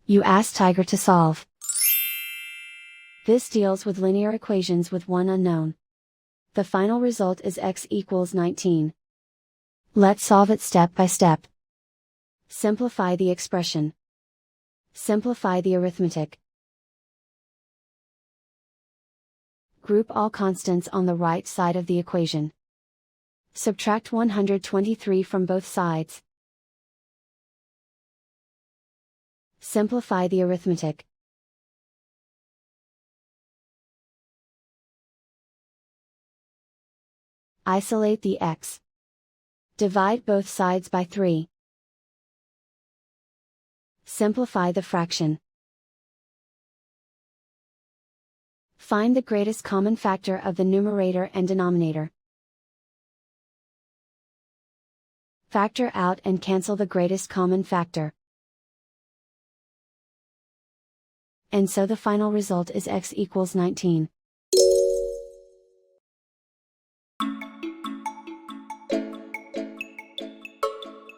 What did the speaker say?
You ask Tiger to solve. This deals with linear equations with one unknown. The final result is x equals 19. Let's solve it step by step. Simplify the expression. Simplify the arithmetic. Group all constants on the right side of the equation. Subtract 123 from both sides. Simplify the arithmetic. Isolate the x. Divide both sides by 3. Simplify the fraction. Find the greatest common factor of the numerator and denominator. Factor out and cancel the greatest common factor. And so the final result is x equals 19.